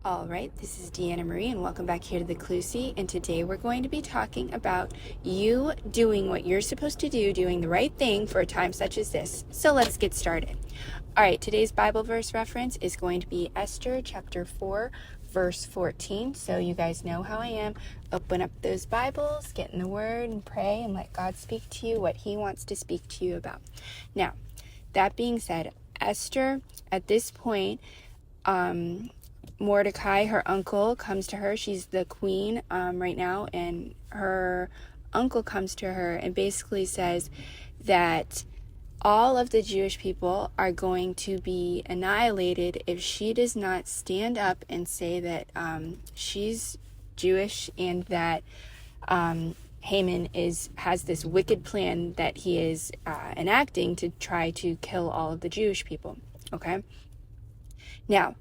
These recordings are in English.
All right, this is Deanna Marie, and welcome back here to the Clusie. And today we're going to be talking about you doing what you're supposed to do, doing the right thing for a time such as this. So let's get started. All right, today's Bible verse reference is going to be Esther chapter 4, verse 14. So you guys know how I am. Open up those Bibles, get in the Word, and pray, and let God speak to you what He wants to speak to you about. Now, that being said, Esther, at this point, Mordecai, her uncle, comes to her. She's the queen right now, and her uncle comes to her and basically says that all of the Jewish people are going to be annihilated if she does not stand up and say that she's Jewish and that Haman has this wicked plan that he is enacting to try to kill all of the Jewish people. Okay? Now,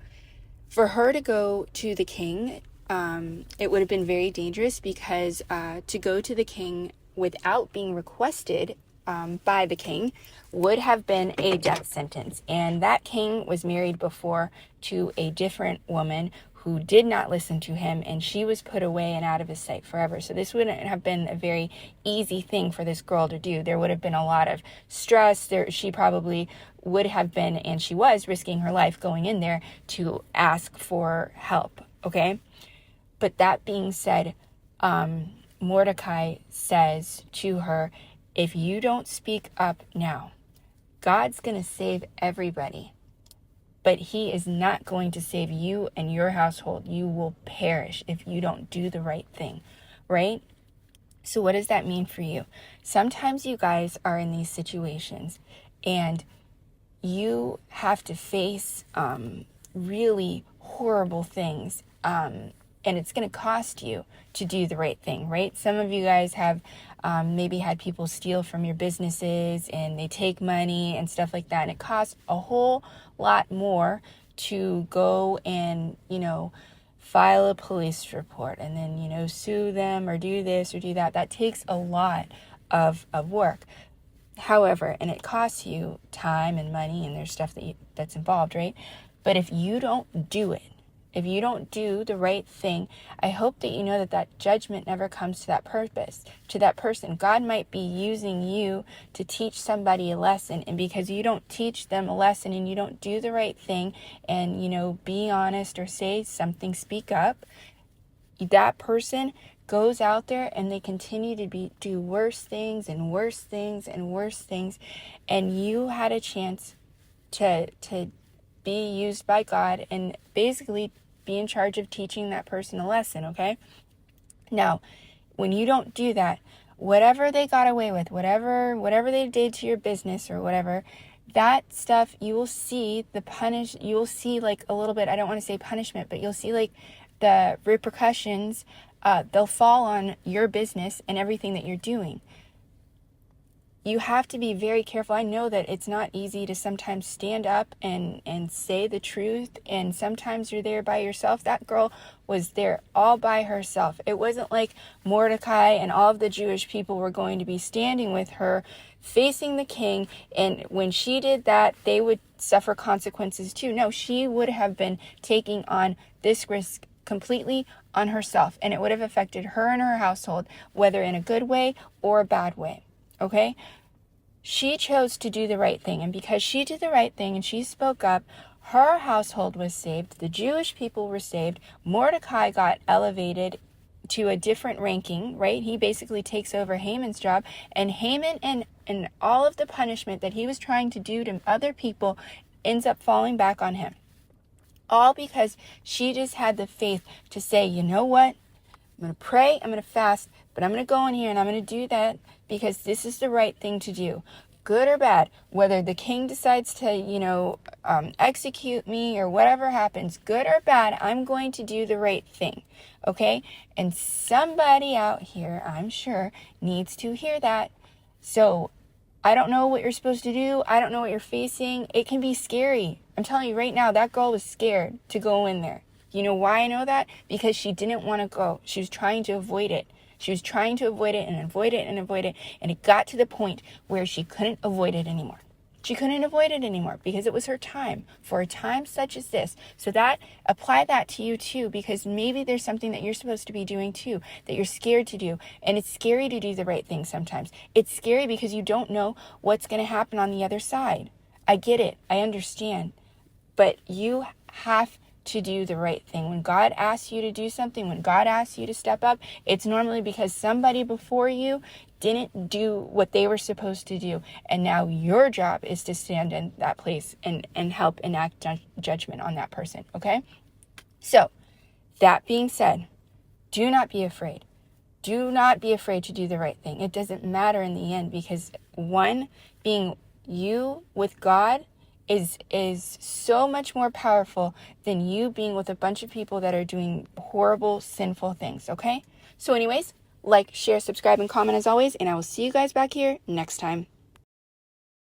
for her to go to the king, it would have been very dangerous because to go to the king without being requested by the king would have been a death sentence. And that king was married before to a different woman who did not listen to him, and she was put away and out of his sight forever. So this wouldn't have been a very easy thing for this girl to do. There would have been a lot of stress. She probably would have been, and she was, risking her life going in there to ask for help, okay? But that being said, Mordecai says to her, if you don't speak up now, God's going to save everybody, but He is not going to save you and your household. You will perish if you don't do the right thing, right? So what does that mean for you? Sometimes you guys are in these situations and you have to face really horrible things, and it's going to cost you to do the right thing, right? Some of you guys have maybe had people steal from your businesses and they take money and stuff like that, and it costs a whole lot more to go and, file a police report and then, sue them or do this or do that. That takes a lot of work. However, and it costs you time and money, and there's stuff that's involved, right? But if you don't do it, if you don't do the right thing, I hope that you know that judgment never comes to that person. God might be using you to teach somebody a lesson, and because you don't teach them a lesson and you don't do the right thing and, be honest or say something, speak up, that person goes out there and they continue to do worse things and worse things and worse things, and you had a chance to be used by God and basically be in charge of teaching that person a lesson, okay? Now, when you don't do that, whatever they got away with, whatever they did to your business or whatever, that stuff, you will see you will see like a little bit, I don't want to say punishment, but you'll see like the repercussions, they'll fall on your business and everything that you're doing. You have to be very careful. I know that it's not easy to sometimes stand up and say the truth, and sometimes you're there by yourself. That girl was there all by herself. It wasn't like Mordecai and all of the Jewish people were going to be standing with her facing the king, and when she did that, they would suffer consequences too. No, she would have been taking on this risk completely on herself, and it would have affected her and her household, whether in a good way or a bad way. Okay? She chose to do the right thing, and because she did the right thing and she spoke up, her household was saved, the Jewish people were saved, Mordecai got elevated to a different ranking, right? He basically takes over Haman's job, and Haman and all of the punishment that he was trying to do to other people ends up falling back on him. All because she just had the faith to say, you know what? I'm going to pray, I'm going to fast, but I'm going to go in here and I'm going to do that because this is the right thing to do. Good or bad, whether the king decides to, execute me or whatever happens, good or bad, I'm going to do the right thing, okay? And somebody out here, I'm sure, needs to hear that. So I don't know what you're supposed to do. I don't know what you're facing. It can be scary. I'm telling you right now, that girl was scared to go in there. You know why I know that? Because she didn't want to go. She was trying to avoid it. She was trying to avoid it and avoid it and avoid it. And it got to the point where she couldn't avoid it anymore. She couldn't avoid it anymore because it was her time for a time such as this. So that apply that to you too, because maybe there's something that you're supposed to be doing too that you're scared to do. And it's scary to do the right thing sometimes. It's scary because you don't know what's going to happen on the other side. I get it. I understand. But you have to do the right thing. When God asks you to do something, when God asks you to step up, it's normally because somebody before you didn't do what they were supposed to do. And now your job is to stand in that place and help enact judgment on that person. Okay? So, that being said, do not be afraid. Do not be afraid to do the right thing. It doesn't matter in the end, because one, being you with God is so much more powerful than you being with a bunch of people that are doing horrible, sinful things, okay? So anyways, like, share, subscribe, and comment as always, and I will see you guys back here next time.